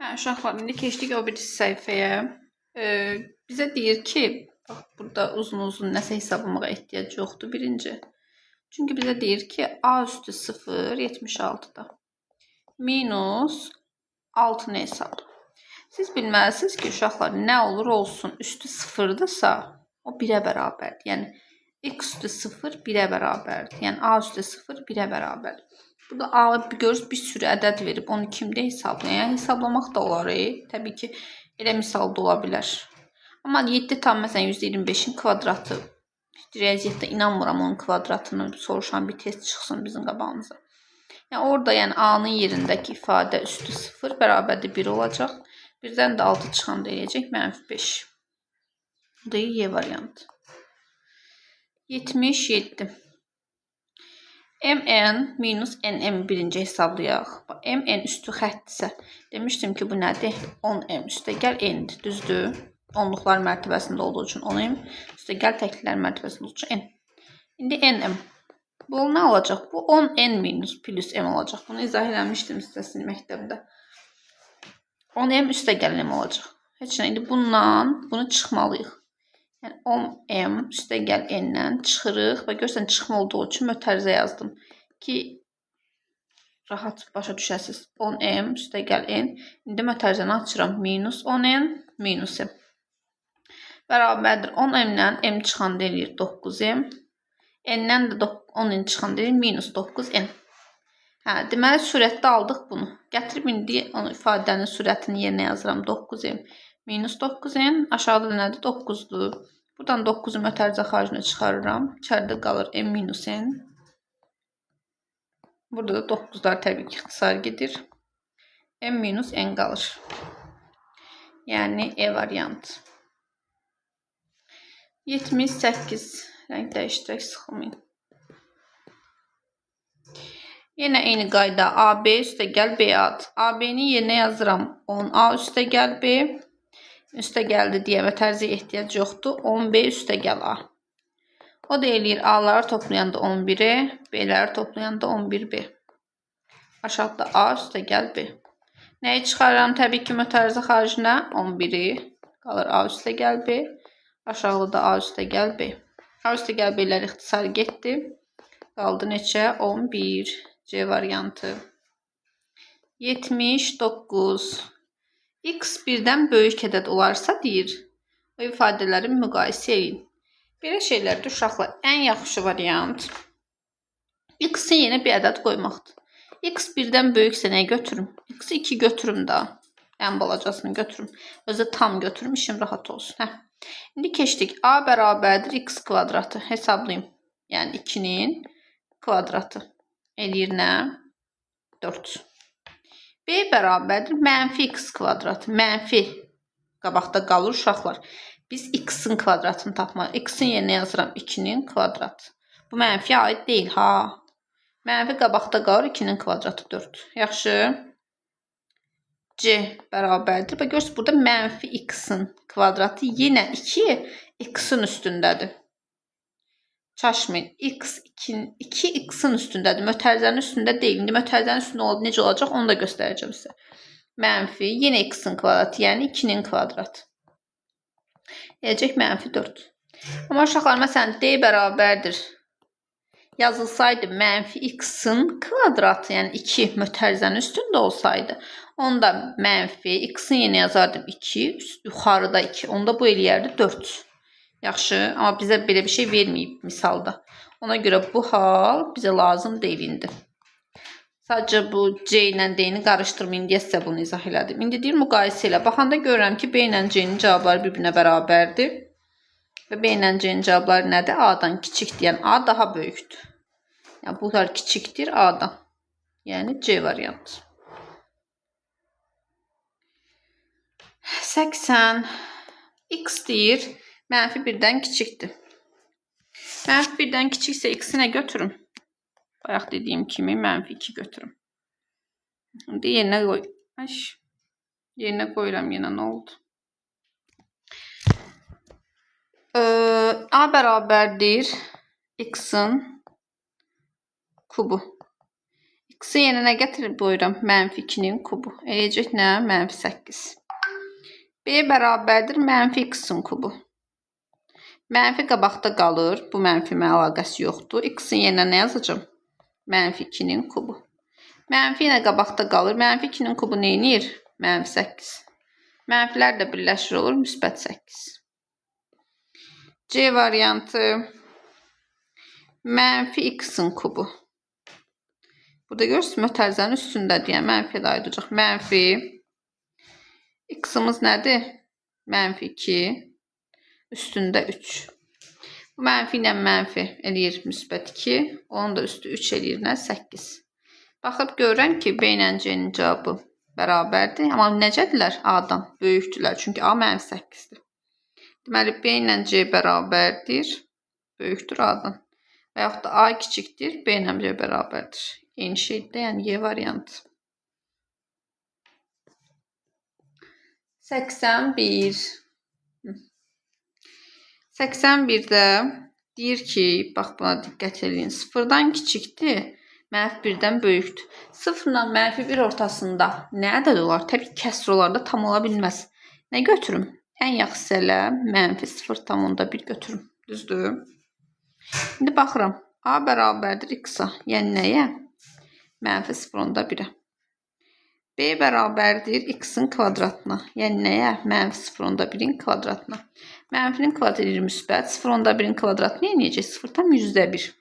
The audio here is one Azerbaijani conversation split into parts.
Uşaqlar, indi keçdik o bir səhifəyə. Bizə deyir ki, bax, burada uzun nəsə hesablamağa ehtiyac yoxdur birinci. Çünki bizə deyir ki, a üstü 0 76-da minus 6-nı hesabla. Siz bilməlisiniz ki, uşaqlar, nə olur olsun üstü 0-dırsa o 1-ə bərabərdir. Yəni x üstü 0 1-ə bərabərdir. Yəni a üstü 0 1-ə bərabərdir. Burada a görürüz bir sürü ədəd verib. Onu kimdə hesablayın? Yəni hesablamaq da olar. Təbii ki, elə misal da ola bilər. Amma 7 tam məsələn 125-in kvadratı. Riyaziyyatda inanmıram onun kvadratını soruşan bir test çıxsın bizim qabağımıza. Yəni orada yəni a-nın yerindəki ifadə üstü 0 bərabərdir 1 olacaq. Birdən də 6 çıxanda eləyəcək -5. Bu da Y variantı. 77. Mn minus nm birinci hesablayaq. Mn üstü xəttdirsə, demişdim ki, bu nədir? 10m üstə gəl n'dir, düzdür? Onluqlar mərtəbəsində olduğu üçün 10m üstə gəl təklilər mərtəbəsində olduğu üçün n. İndi nm. Bu nə olacaq? Bu 10n minus plus m olacaq. Bunu izah eləmişdim sizə məktəbdə. 10m üstə gəl m olacaq. Heç nə, indi bundan bunu çıxmalıyıq. Yəni 10m üstə gəl n-dən çıxırıq və görürsən çıxma olduğu üçün mötərizə yazdım ki, rahat başa düşəsiniz. 10m üstə gəl n. İndi mötərizəni açıram. Minus 10n minus m. Bərabərdir 10m-dən m çıxanda eləyir 9m. N-dən də 10n çıxanda eləyir minus 9n. Deməli, sürətdə aldıq bunu. Gətirib indi ifadənin sürətini yerinə yazıram. 9m minus 9n. Aşağıda da nədir? 9-dur. Buradan 9-u mötərizə xaricinə çıxarıram. İçəridə qalır m minus n. Burada da 9-lar təbii ki, ixtisar gedir. M minus n qalır. Yəni E variantı. 78. Rəng dəyişdirək, sıxılmayın. Yenə eyni qayda. AB üstə gəl B ad. AB-ni yerinə yazıram. 10A üstə gəl B. Üstə gəldi deyə mötərizəyə ehtiyac yoxdur. 10B üstə gəl A. O da eləyir A-ları toplayanda 11-ə, B-ləri toplayanda 11B. Aşağıda A üstə gəl B. Nəyi çıxarıram? Təbii ki, mötərizə xaricinə 11-i. Qalır A üstə gəl B. Aşağıda da A üstə gəl B. A üstə gəl B-lər ixtisar getdi. Qaldı neçə? 11. C variantı. 79. X birdən böyük ədəd olarsa deyir, o ifadələri müqayisə edin. Belə şeylərdə uşaqlar ən yaxşı variant X-in yenə bir ədəd qoymaqdır. X birdən böyüksə nəyə götürüm? X-i 2 götürüm da. Ən balacasını götürüm. Özü tam götürüm, işim rahat olsun. İndi keçdik. A bərabərdir x kvadratı. Hesablayayım. Yəni 2-nin kvadratı. Eləyir nə? 4. B bərabərdir mənfi x kvadratı. Mənfi qabaqda qalır uşaqlar. Biz x-in kvadratını tapmalıyıq. X-in yerinə yazıram 2-nin kvadratı. Bu mənfiyə aid deyil ha. Mənfi qabaqda qalır 2-nin kvadratı 4. Yaxşı. C bərabərdir. Və görürsünüz burada mənfi x-in kvadratı yenə 2 x-in üstündədir. Çaşmayın. 2 x-in üstündədir. Mötərizənin üstündə deyil. İndi mötərizənin üstündə necə olacaq onu da göstərəcəm sizə. Mənfi yenə x-in kvadratı, yəni 2-nin kvadratı. Eləcək mənfi 4. Amma uşaqlar, məsələn, D bərabərdir. Yazılsaydı mənfi x-in kvadratı, yəni 2 mötərizənin üstündə olsaydı, onda mənfi x-in yenə yazardım 2, yuxarıda 2. Onda bu eləyərdi 4. Yaxşı, amma bizə belə bir şey verməyib misalda. Ona görə bu hal bizə lazım deyil indi. Sadəcə bu C ilə D-ni qarışdırmayın deyə sizə bunu izah elədim. İndi deyir müqayisə ilə. Baxanda görürəm ki, B ilə C-nin cavabları bir-birinə bərabərdir. Və B ilə C-nin cavabları nədir? A-dan kiçikdir. Yəni A daha böyükdür. Yəni bunlar kiçikdir A-dan. Yəni C variantı. 80. X deyir mənfi 1-dən kiçikdir. Mənfi 1-dən kiçiksə x-i nə götürüm? Bayaq dediyim kimi mənfi 2 götürüm. İndi yerinə qoy. Yerinə qoyuram yenə nə oldu? A bərabərdir x-in kubu. X-i yenə nə gətirib buyuram? -2-nin kubu. Eləyəcək nə? -8. B bərabərdir -x-in kubu. Mənfi qabaqda qalır. Bu mənfi əlaqəsi yoxdur. X-in yenə nə yazacağım? -2-nin kubu. Mənfi yenə qabaqda qalır. -2-nin kubu nə edir? -8. Mənfilər də birləşir olur. -8. C variantı -x-in kubu. Burada görürsünüz mötərizənin üstündədir. Yəni mənfi də aydacaq. Mənfi x-imiz nədir? -2 üstündə 3. Bu mənfi ilə mənfi eləyir -2. Onun da üstü 3 eləyir nə? 8. Baxıb görürəm ki, B ilə C-nin cavabı bərabərdir. Amma necədirlər? A-dan böyükdürlər. Çünki A -8-dir. Deməli, B ilə C bərabərdir. Böyükdür A-dan. Və yaxud da A kiçikdir. B ilə C bərabərdir. Eyni şeydir. Yəni Y variantı. 81. 81-də deyir ki, bax buna diqqət edin. 0-dan kiçikdir, -1-dən böyükdür. 0 ilə -1 ortasında nə ədəd olar? Təbii ki, kəsr olar da tam ola bilməz. Nə götürüm? Ən yaxşısı elə -0,1 götürüm. Düzdür? İndi baxıram. A bərabərdir x-a. Yəni nəyə? -0,1-ə. B bərabərdir x-in kvadratına. Yəni nəyə? -0,1-in kvadratına. Mənfinin kvadratı edir müsbət. 0,1-in kvadratı nə edəcək? 0,1.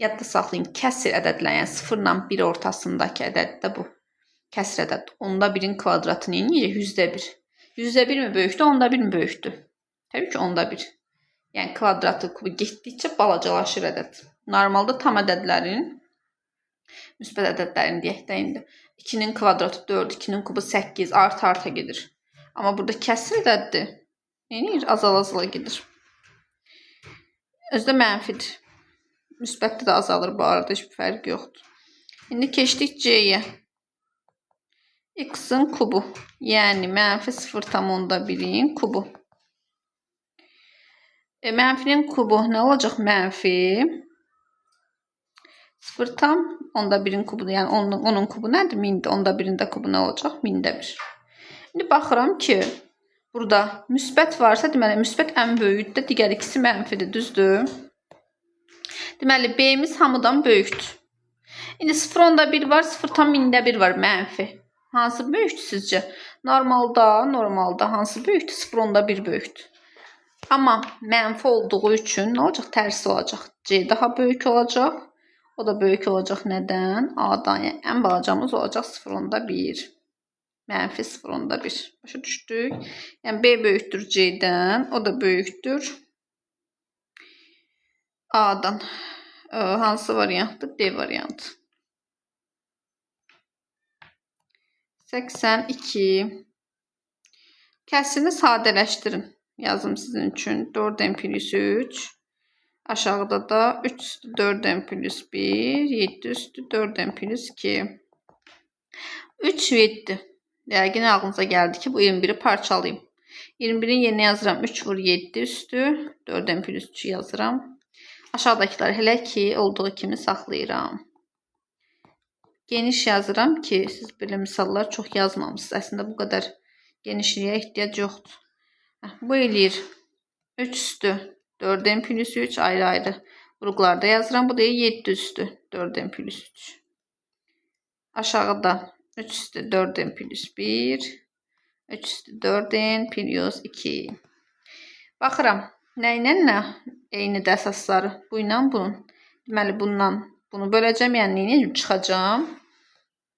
Yadda saxlayın. Kəsr ədədlər. Yəni 0 ilə 1 ortasındakı ədəd də bu. Kəsr ədəd. 1/'in kvadratı nə edəcək? 100-də 1. 100-də 1 mi böyükdür? 10-da 1 mi böyükdür? Təbii ki, 10-da 1. Yəni kvadratı kubu getdikcə balacalaşır ədəd. Normalda tam ədədlərin müsbət ədədlərini deyək də indi. 2-nin kvadratı 4, 2-nin kubu 8 arta gedir. Amma burada kəsr ədəddir. Yəni azala gedir. Özdə mənfidir. Müsbətdə də azalır bu arada. Heç bir fərq yoxdur. İndi keçdik C-yə. X-in kubu. Yəni -0,1-in kubu. Mənfinin kubu nə olacaq? Mənfi 0,1-in kubudur. Yəni onun kubu nədir? 1000-dir. 10/1-in də kubu nə olacaq? 1000-də 1. İndi baxıram ki, burada müsbət varsa, deməli müsbət ən böyükdür, digər ikisi mənfidir, düzdür? Deməli B-miz hamıdan böyükdür. İndi 0,1 var, 0,1000-də 1 var, mənfi. Hansı böyükdür sizcə? Normalda hansı böyükdür? 0,1 böyükdür. Amma mənfi olduğu üçün nə olacaq? Tərsi olacaq. C daha böyük olacaq. O da böyük olacaq nədən? A-dan. Yəni ən balacamız olacaq 0,1. -0,1. Başa düşdük. Yəni B böyükdür C-dən. O da böyükdür A-dan. Hansı variantdır? D variantı. 82. Kəsirini sadələşdirin. Yazım sizin üçün. 4n+3. Aşağıda da 3 üstü 4n+1. 7 üstü 4n+2. 3 və 7. Yəqin ağlınıza gəldi ki, bu 21-i parçalayayım. 21-in yerinə yazıram. 3 vur 7 üstü 4n+3 yazıram. Aşağıdakiləri hələ ki, olduğu kimi saxlayıram. Geniş yazıram ki, siz belə misallar çox yazmamışsınız. Əslində bu qədər genişliyə ehtiyac yoxdur. Bu eləyir 3 üstü 4n+3 ayrı-ayrı vurğularda yazıram. Bu da 7 üstü 4n+3. Aşağıda 3 üstü 4n+1. 3 üstü 4n+2. Baxıram. Nə ilə nə? Eynidir əsasları. Bu ilə bunun. Deməli, bundan bunu böləcəm. Yəni, nə çıxacam?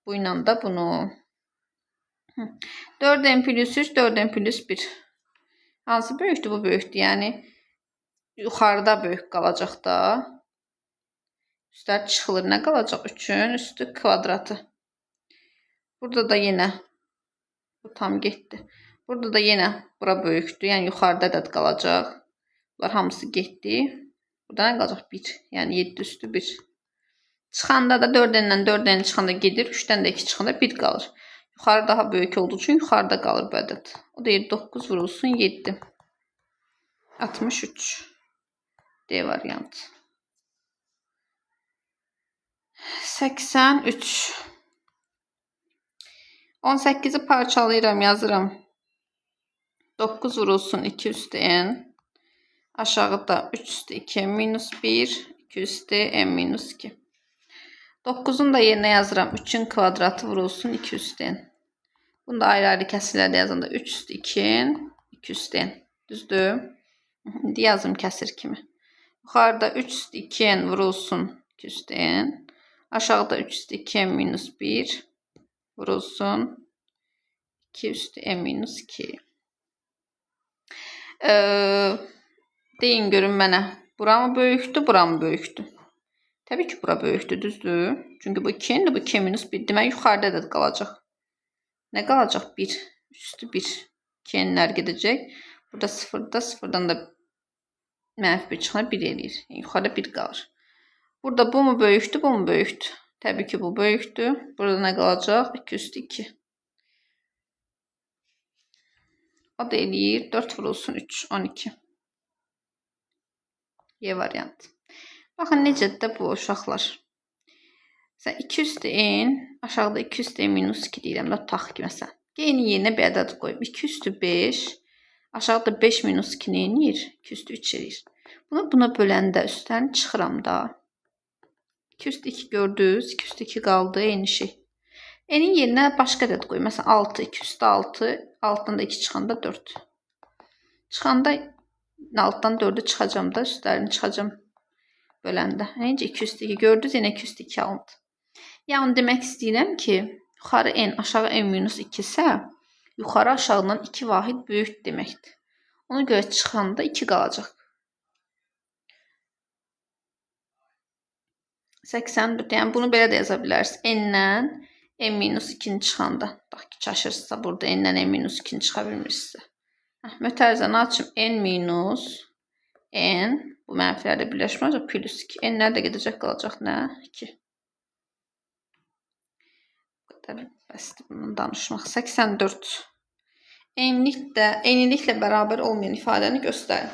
Bu ilə də bunu. 4n+3, 4n+1. Hansı böyükdür? Bu böyükdür. Yəni, yuxarıda böyük qalacaq da. Üstlər çıxılır. Nə qalacaq? 3-ün üstü kvadratı. Burada da yenə bu tam getdi. Burada da yenə bura böyükdür. Yəni, yuxarıda ədəd qalacaq. Bunlar hamısı getdi. Burada nə qalacaq? 1. Yəni, 7 üstü 1. Çıxanda da 4n-dən 4n çıxanda gedir. 3-dən də 2 çıxanda 1 qalır. Yuxarı daha böyük olduğu üçün yuxarıda qalır bu ədəd. O da 9 vurulsun 7. 63. D variantı. 83. 18'i parçalayıram, yazıram. 9 vurulsun 2 üstü n. Aşağıda 3 üstü 2 minus 1, 2 üstü n minus 2. 9'un da yerine yazıram. 3'ün kvadratı vurulsun 2 üstü n. Bunu da ayrı-ayrı kəsirlərdə yazanda 3 üstü 2n, 2 üstü n. Düzdür? İndi yazım kəsir kimi. Yuxarıda 3 üstü 2n vurulsun 2 üstü n. Aşağıda 3 üstü 2n minus 1 vurulsun 2 üstü n minus 2. Deyin görün mənə. Bura mı böyükdür, bura mı böyükdür? Təbii ki, bura böyükdür, düzdür? Çünki bu 2n, bu 2 minus 1. Demək yuxarıda da qalacaq. Nə qalacaq? 1. Üstü 1. 2n'lər gedəcək. Burada 0'da 0'dan da mənfi 1 çıxana 1 eləyir. Yəni, yuxarıda 1 qalır. Burada bu mu böyükdür, bu mu böyükdür? Təbii ki, bu böyükdür. Burada nə qalacaq? 2 üstü 2. O da eləyir. 4 vurulsun 3, 12. Y variantı. Baxın, necədir də bu uşaqlar. Məsələn, 2 üstü n, aşağıda 2 üstü n minus 2 deyirəm da, tutaq ki, məsələn. N-in yerinə bir ədəd qoyub. 2 üstü 5, aşağıda 5 minus 2 nə eləyir? 2 üstü 3 eləyir. Buna böləndə üstdən çıxıram da. 2 üstü 2 gördünüz, 2 üstü 2 qaldı, eyni şey. N-in yerinə başqa ədəd qoyub. Məsələn, 6, 2 üstü 6, altdan da 2 çıxanda 4. Çıxanda altdan 4'ü çıxacam da, üstlərini çıxacam böləndə. Necə 2 üstü 2 gördünüz, yenə 2 üstü 2 alındı. Yəni demək istəyirəm ki, yuxarı n, aşağı n minus 2 isə, yuxarı aşağıdan 2 vahid böyük deməkdir. Ona görə çıxanda 2 qalacaq. 84, yəni bunu belə də yaza bilərsiniz. N-dən n minus 2'ni çıxanda. Bax ki, çaşırsınızsa burada n-dən n minus 2'ni çıxa bilmirsinizsə. Mötərizəni açım. N minus n, bu mənfilərdə birləşmə olacaq, plus 2. N-lər də gedəcək, qalacaq nə? 2. Bu qədər bəsdir bundan danışmaq. 84. N-liklə bərabər olmayan ifadəni göstərin.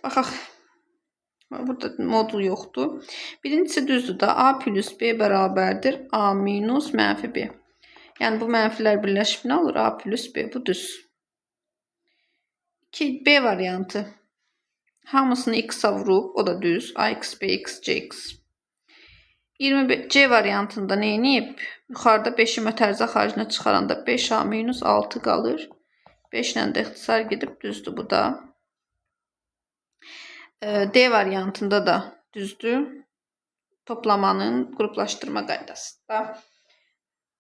Baxaq. Burada modul yoxdur. Birincisi düzdür da. A plus B bərabərdir. A minus mənfi B. Yəni bu mənfilər birləşib nə olur? A plus B. Bu düz. 2 B variantı. Hamısını x-a vurub, o da düz. AX, BX, CX. 20 C variantında nə edib? Yuxarıda 5'i mötərizə xaricinə çıxaranda 5A minus 6 qalır. 5 ilə də ixtisar gedib düzdür bu da. D variantında da düzdür. Toplamanın qruplaşdırma qaydasında.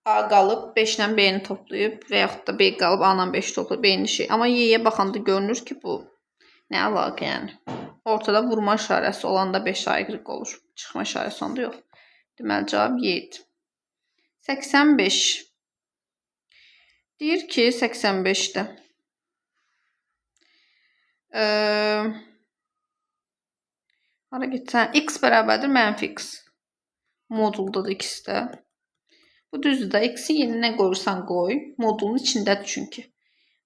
A qalıb 5 ilə B-ni toplayıb və yaxud da B qalıb A ilə 5 toplayıb eyni şey. Amma Y-yə baxanda görünür ki, bu nə əlaqə yəni. Ortada vurma işarəsi olanda 5Y olur. Çıxma işarəsi onda yox. Deməli cavab Y-dir. 85. Deyir ki, 85'də hara getsən? X bərabərdir mənfi x. Moduldadır ikisi də. Bu düzdür da. X-i yerinə qoyursan qoy. Modulun içindədir çünki.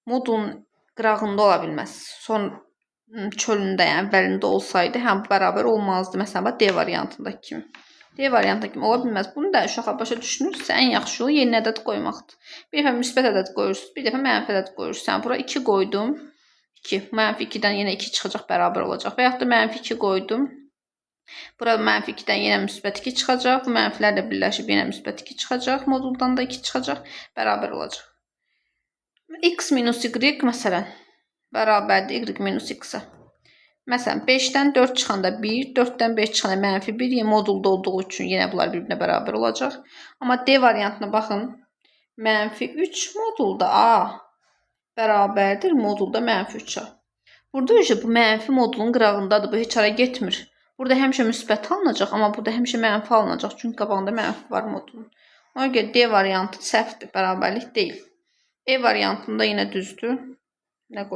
Modulun qırağında ola bilməz. Son çölündə, yəni əvvəlində olsaydı, həm bərabər olmazdı. Məsələn, D variantındakı kimi. D variantındakı kimi ola bilməz. Bunu da uşaq başa düşünürsə, ən yaxşı yolu yeni ədəd qoymaqdır. Bir dəfə müsbət ədəd qoyursunuz, bir dəfə mənfi ədəd qoyursunuz. Bura 2 qoydum. 2. Mənfi 2-dən yenə 2 çıxacaq, bərabər olacaq. Və yaxud da mənfi 2 qoydum. Burada mənfi 2-dən yenə müsbət 2 çıxacaq. Bu mənfilər də birləşib yenə müsbət 2 çıxacaq. Moduldan da 2 çıxacaq, bərabər olacaq. X minus Y məsələn bərabərdir Y minus X-a. Məsələn 5'dən 4 çıxanda 1, 4'dən 5 çıxanda mənfi 1, yəni modulda olduğu üçün yenə bunlar bir-birinə bərabər olacaq. Amma D variantına baxın. Mənfi 3 modulda A bərabərdir modulda mənfi 3A. Burada bu mənfi modulun qırağındadır. Bu heç ara getmir. Burada həmişə müsbət alınacaq, amma burada həmişə mənfi alınacaq. Çünki qabağında mənfi var modulun. Ona görə D variantı səhvdir, bərabərlik deyil. E variantında yenə düzdür.